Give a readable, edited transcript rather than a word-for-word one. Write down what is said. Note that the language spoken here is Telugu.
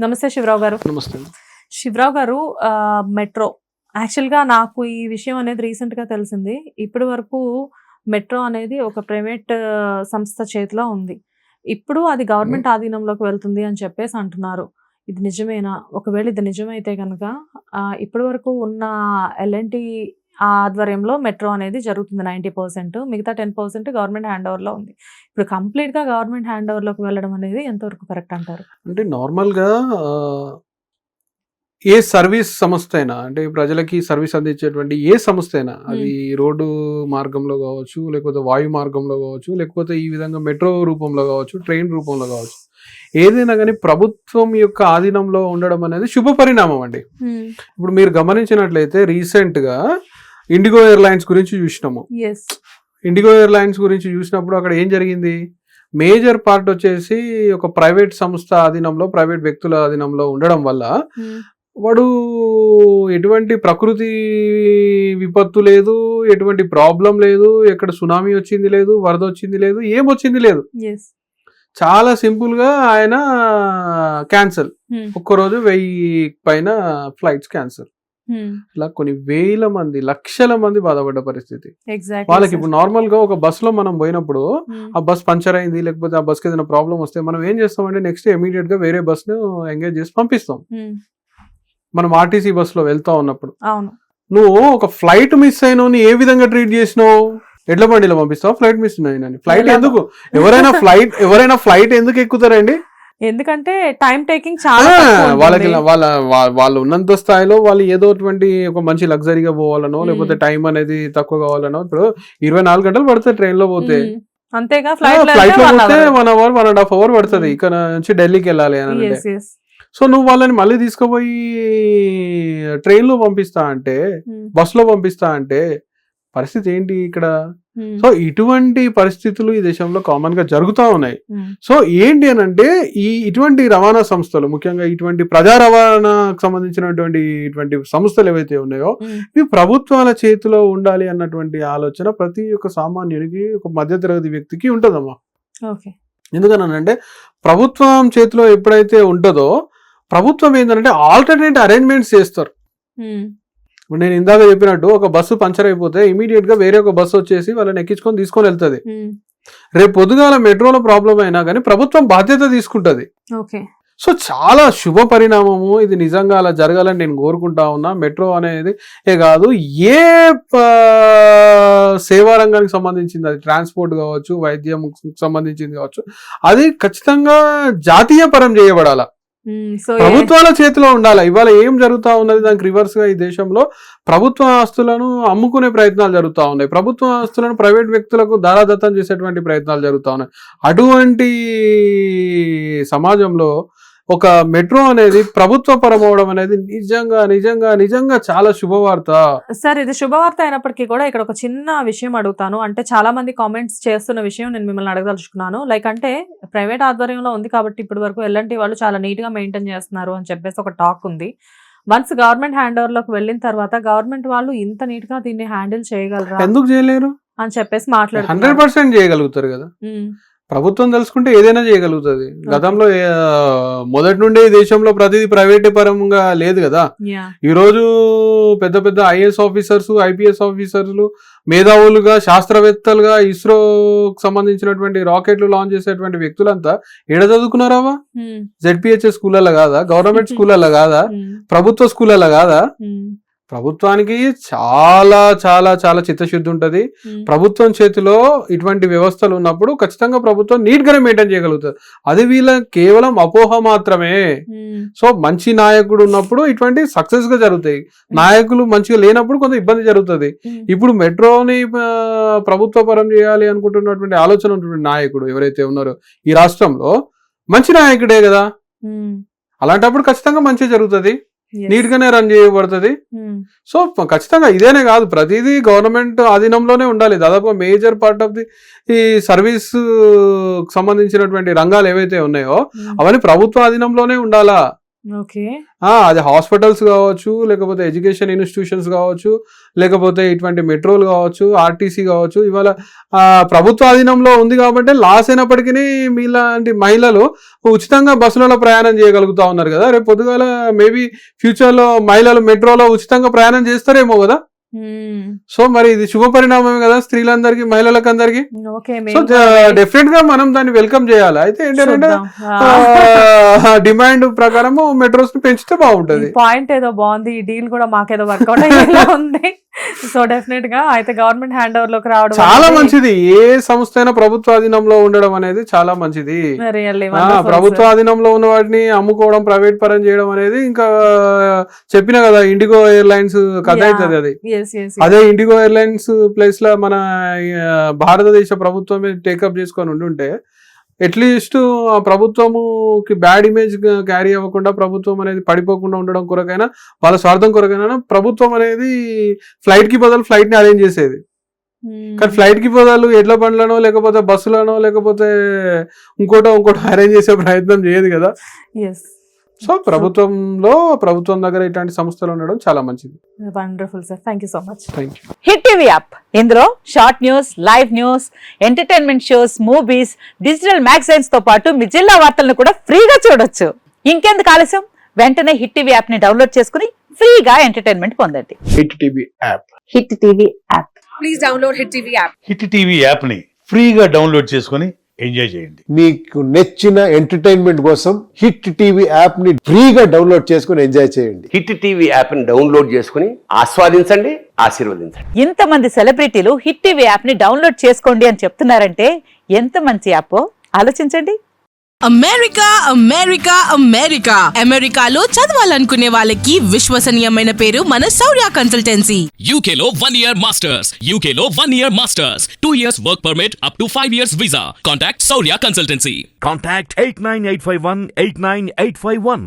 నమస్తే శివరావు గారు. నమస్తే. శివరావు గారు, మెట్రో యాక్చువల్గా నాకు ఈ విషయం అనేది రీసెంట్గా తెలిసింది. ఇప్పటి వరకు మెట్రో అనేది ఒక ప్రైవేట్ సంస్థ చేతిలో ఉంది. ఇప్పుడు అది గవర్నమెంట్ ఆధీనంలోకి వెళ్తుంది అని చెప్పేసి అంటున్నారు. ఇది నిజమేనా? ఒకవేళ ఇది నిజమైతే కనుక ఇప్పటి వరకు ఉన్న ఎల్ఎన్టీ ఆధ్వర్యంలో మెట్రో అనేది జరుగుతుంది 90%, మిగతా 10% గవర్నమెంట్ హ్యాండ్ ఓవర్లో ఉంది. ఇప్పుడు కంప్లీట్గా గవర్నమెంట్ హ్యాండ్ ఓవర్లోకి వెళ్ళడం అనేది ఎంతవరకు కరెక్ట్ అంటారు? అంటే నార్మల్గా ఏ సర్వీస్ సంస్థ అయినా, అంటే ప్రజలకి సర్వీస్ అందించేటువంటి ఏ సంస్థ అయినా, అది రోడ్డు మార్గంలో కావచ్చు, లేకపోతే వాయు మార్గంలో కావచ్చు, లేకపోతే ఈ విధంగా మెట్రో రూపంలో కావచ్చు, ట్రైన్ రూపంలో కావచ్చు, ఏదైనా కానీ ప్రభుత్వం యొక్క ఆధీనంలో ఉండడం అనేది శుభ పరిణామం అండి. ఇప్పుడు మీరు గమనించినట్లయితే రీసెంట్గా ఇండిగో ఎయిర్లైన్స్ గురించి చూసినాము. ఇండిగో ఎయిర్లైన్స్ గురించి చూసినప్పుడు అక్కడ ఏం జరిగింది? మేజర్ పార్ట్ వచ్చేసి ఒక ప్రైవేట్ సంస్థ ఆధీనంలో, ప్రైవేట్ వ్యక్తుల ఆధీనంలో ఉండడం వల్ల వాడు ఎటువంటి ప్రకృతి విపత్తు లేదు, ఎటువంటి ప్రాబ్లం లేదు, ఎక్కడ సునామీ వచ్చింది లేదు, వరద వచ్చింది లేదు, ఏమొచ్చింది లేదు. చాలా సింపుల్ గా ఆయన క్యాన్సల్. ఒక్కరోజు 1000 పైన ఫ్లైట్స్ క్యాన్సల్. ఇలా కొన్ని వేల మంది, లక్షల మంది బాధపడ్డ పరిస్థితి. వాళ్ళకి ఇప్పుడు నార్మల్ గా ఒక బస్ లో మనం పోయినప్పుడు ఆ బస్ పంచర్ అయింది, లేకపోతే ఆ బస్ కి ఏదైనా ప్రాబ్లం వస్తే మనం ఏం చేస్తామంటే నెక్స్ట్ ఇమీడియట్ గా వేరే బస్ ను ఎంగేజ్ చేసి పంపిస్తాం. మనం ఆర్టీసీ బస్ లో వెళ్తా ఉన్నప్పుడు నువ్వు ఒక ఫ్లైట్ మిస్ అయిన ఏ విధంగా ట్రీట్ చేసినావు? ఎడ్ల బండిలో పంపిస్తావు, ఫ్లైట్ మిస్ అయినా. ఫ్లైట్ ఎందుకు? ఎవరైనా ఫ్లైట్ ఎందుకు ఎక్కుతారండి? ఎందుకంటే టైం టేకింగ్ చాలా వాళ్ళకి వాళ్ళు ఉన్నంత స్థాయిలో వాళ్ళు ఏదో ఒక మంచి లగ్జరీగా పోవాలనో, లేకపోతే టైం అనేది తక్కువ కావాలనో. ఇప్పుడు 24 గంటలు పడుతుంది ట్రైన్ లో పోతే, అంతేగా ఫ్లైట్ లో పోతే 1 అవర్ 1.5 అవర్ పడుతుంది ఇక్కడ నుంచి ఢిల్లీకి వెళ్ళాలి అని. సో నువ్వు వాళ్ళని మళ్ళీ తీసుకుపోయి ట్రైన్ లో పంపిస్తా అంటే, బస్ లో పంపిస్తా అంటే పరిస్థితి ఏంటి ఇక్కడ? సో ఇటువంటి పరిస్థితులు ఈ దేశంలో కామన్ గా జరుగుతూ ఉన్నాయి. సో ఏంటి అని అంటే ఇటువంటి రవాణా సంస్థలు, ముఖ్యంగా ఇటువంటి ప్రజా రవాణాకు సంబంధించినటువంటి ఇటువంటి సంస్థలు ఏవైతే ఉన్నాయో ఇవి ప్రభుత్వాల చేతిలో ఉండాలి అన్నటువంటి ఆలోచన ప్రతి ఒక్క సామాన్యునికి, ఒక మధ్యతరగతి వ్యక్తికి ఉంటుందమ్మా. ఎందుకనంటే ప్రభుత్వం చేతిలో ఎప్పుడైతే ఉంటుందో ప్రభుత్వం ఏంటంటే ఆల్టర్నేట్ అరేంజ్మెంట్స్ చేస్తారు. నేను ఇందాక చెప్పినట్టు ఒక బస్సు పంచర్ అయిపోతే ఇమీడియట్ గా వేరే ఒక బస్సు వచ్చేసి వాళ్ళని ఎక్కించుకొని తీసుకొని వెళ్తుంది. రేపు పొద్దుగాల మెట్రోలో ప్రాబ్లం అయినా కానీ ప్రభుత్వం బాధ్యత తీసుకుంటది. సో చాలా శుభ పరిణామము ఇది. నిజంగా అలా జరగాలని నేను కోరుకుంటా ఉన్నా. మెట్రో అనేది కాదు, ఏ సేవా రంగానికి సంబంధించింది, అది ట్రాన్స్పోర్ట్ కావచ్చు, వైద్యం సంబంధించింది కావచ్చు, అది ఖచ్చితంగా జాతీయ పరం చేయబడాల, ప్రభుత్వాల చేతిలో ఉండాలి. ఇవాళ ఏం జరుగుతా ఉన్నది, దానికి రివర్స్ గా ఈ దేశంలో ప్రభుత్వ ఆస్తులను అమ్ముకునే ప్రయత్నాలు జరుగుతూ ఉన్నాయి. ప్రభుత్వ ఆస్తులను ప్రైవేట్ వ్యక్తులకు దారాదత్తం చేసేటువంటి ప్రయత్నాలు జరుగుతూ ఉన్నాయి. అటువంటి సమాజంలో ఒక మెట్రో అనేది ప్రభుత్వ పరం అవడం అనేది నిజంగా నిజంగా నిజంగా చాలా శుభవార్త. సార్, ఇది శుభవార్త అయినప్పటికీ కూడా ఇక్కడ ఒక చిన్న విషయం అడుగుతాను. అంటే చాలా మంది కామెంట్స్ చేస్తున్న విషయం నేను మిమ్మల్ని అడగదలుచుకున్నాను. లైక్ అంటే ప్రైవేట్ ఆధ్వర్యంలో ఉంది కాబట్టి ఇప్పటి వరకు ఎల్ఎన్టీ వాళ్ళు చాలా నీట్ గా మెయింటైన్ చేస్తున్నారు అని చెప్పేసి ఒక టాక్ ఉంది. వన్స్ గవర్నమెంట్ హ్యాండ్ ఓవర్ లోకి వెళ్ళిన తర్వాత గవర్నమెంట్ వాళ్ళు ఇంత నీట్ గా దీన్ని హ్యాండిల్ చేయగలరా, ఎందుకు చేయలేరు అని చెప్పేసి మాట్లాడుతున్నారు. 100% చేయగలుగుతారు కదా. ప్రభుత్వం తెలుసుకుంటే ఏదైనా చేయగలుగుతుంది. గతంలో మొదటి నుండే ఈ దేశంలో ప్రతిదీ ప్రైవేట్ పరంగా లేదు కదా. ఈ రోజు పెద్ద పెద్ద ఐఏఎస్ ఆఫీసర్స్, ఐపీఎస్ ఆఫీసర్లు, మేధావులుగా, శాస్త్రవేత్తలుగా, ఇస్రోకి సంబంధించినటువంటి రాకెట్లు లాంచ్ చేసేటువంటి వ్యక్తులంతా ఏడ చదువుకున్నారావా? జెడ్పీహెచ్ఎస్ స్కూళ్ళలో కాదా? గవర్నమెంట్ స్కూళ్ళలో కాదా? ప్రభుత్వ స్కూళ్ళలో కాదా? ప్రభుత్వానికి చాలా చాలా చాలా చిత్తశుద్ధి ఉంటది. ప్రభుత్వం చేతిలో ఇటువంటి వ్యవస్థలు ఉన్నప్పుడు ఖచ్చితంగా ప్రభుత్వం నీట్ గానే మెయింటైన్ చేయగలుగుతుంది. అది వీళ్ళ కేవలం అపోహ మాత్రమే. సో మంచి నాయకుడు ఉన్నప్పుడు ఇటువంటి సక్సెస్ గా జరుగుతాయి. నాయకులు మంచిగా లేనప్పుడు కొంత ఇబ్బంది జరుగుతుంది. ఇప్పుడు మెట్రోని ప్రభుత్వ పరం చేయాలి అనుకుంటున్నటువంటి ఆలోచన ఉన్నటువంటి నాయకుడు ఎవరైతే ఉన్నారో ఈ రాష్ట్రంలో మంచి నాయకుడే కదా. అలాంటప్పుడు ఖచ్చితంగా మంచి జరుగుతుంది, నీట్ గానే రన్ చేయబడుతుంది. సో ఖచ్చితంగా ఇదేనే కాదు, ప్రతిదీ గవర్నమెంట్ ఆధీనంలోనే ఉండాలి. దాదాపు మేజర్ పార్ట్ ఆఫ్ ది ఈ సర్వీస్ సంబంధించినటువంటి రంగాలు ఏవైతే ఉన్నాయో అవన్నీ ప్రభుత్వ ఆధీనంలోనే ఉండాలా. ఓకే. అది హాస్పిటల్స్ కావచ్చు, లేకపోతే ఎడ్యుకేషన్ ఇన్స్టిట్యూషన్స్ కావచ్చు, లేకపోతే ఇటువంటి మెట్రోలు కావచ్చు, ఆర్టీసీ కావచ్చు. ఇవాళ ప్రభుత్వ అధీనంలో ఉంది కాబట్టి లాస్ అయినప్పటికీ మీలాంటి మహిళలు ఉచితంగా బస్సులలో ప్రయాణం చేయగలుగుతా ఉన్నారు కదా. రేపు పొద్దుగాల మేబీ ఫ్యూచర్లో మహిళలు మెట్రోలో ఉచితంగా ప్రయాణం చేస్తారేమో కదా. సో మరి ఇది శుభ పరిణామమే కదా స్త్రీలందరికీ, మహిళలకు అందరికి. సో డెఫినెట్ గా మనం దాన్ని వెల్కమ్ చేయాలి. అయితే ఏంటంటే డిమాండ్ ప్రకారం మెట్రోస్ ని పెంచితే బాగుంటది. పాయింట్ ఏదో బాగుంది, ఈ డీల్ కూడా మాకేదో వర్కౌట్ అయ్యేలా ఉంది. సో డెఫినెట్ గా అయితే గవర్నమెంట్ హ్యాండ్ ఓవర్ లోకి రావడం చాలా మంచిది. ఏ సంస్థ అయినా ప్రభుత్వ అధీనంలో ఉండడం అనేది చాలా మంచిది. ప్రభుత్వ అధీనంలో ఉన్న వాటిని అమ్ముకోవడం, ప్రైవేట్ పరం చేయడం అనేది ఇంకా చెప్పిన కదా ఇండిగో ఎయిర్లైన్స్ కథ అవుతుంది అది. అదే ఇండిగో ఎయిర్లైన్స్ ప్లేస్ లో మన భారతదేశ ప్రభుత్వమే టేకప్ చేసుకొని ఉంటే అట్లీస్ట్ ప్రభుత్వముకి బ్యాడ్ ఇమేజ్ క్యారీ అవ్వకుండా, ప్రభుత్వం అనేది పడిపోకుండా ఉండడం కొరకైనా, వాళ్ళ స్వార్థం కొరకైనా ప్రభుత్వం అనేది ఫ్లైట్ కి బదులు ఫ్లైట్ ని అరేంజ్ చేసేది. కానీ ఫ్లైట్ కి బదులు ఎడ్ల బండ్లనో లేకపోతే బస్సులనో లేకపోతే ఇంకోటో అరేంజ్ చేసే ప్రయత్నం చేయదు కదా. సో ప్రభుత్వం దగ్గర ఇట్లాంటి సంస్థలు ఉండడం చాలా మంచిది. Wonderful sir, thank you so much. Thank you. Hit TV app, ఇందులో short news, live news, entertainment shows, movies, digital magazines తో పాటు మీ జిల్లా వార్తలను కూడా ఫ్రీగా చూడొచ్చు. ఇంకెందుకు ఆలస్యం, వెంటనే హిట్ టీవీ యాప్ ని డౌన్లోడ్ చేసుకుని ఫ్రీగా ఎంటర్టైన్మెంట్ పొందండి. Hit TV app. Hit TV app. Please download hit TV app. Hit TV app ని ఫ్రీగా డౌన్లోడ్ చేసుకుని ఎంజాయ్ చేయండి. మీకు నచ్చిన ఎంటర్టైన్మెంట్ కోసం హిట్ టీవీ యాప్ ని ఫ్రీగా డౌన్లోడ్ చేసుకుని ఎంజాయ్ చేయండి. హిట్ టీవీ యాప్ ని డౌన్లోడ్ చేసుకుని ఆస్వాదించండి, ఆశీర్వదించండి. ఇంతమంది సెలబ్రిటీలు హిట్ టీవీ యాప్ ని డౌన్లోడ్ చేసుకోండి అని చెప్తున్నారంటే ఎంత మంచి యాప్ ఆలోచించండి. అమెరికా అమెరికా అమెరికా అమెరికాలో చదవాలనుకునే వాళ్ళకి విశ్వసనీయమైన పేరు మన శౌర్య కన్సల్టెన్సీ. UK లో 1 year masters, UK లో 1 year masters, 2 years work permit up to 5 years visa. Contact Saurya Consultancy. Contact 89851 89851.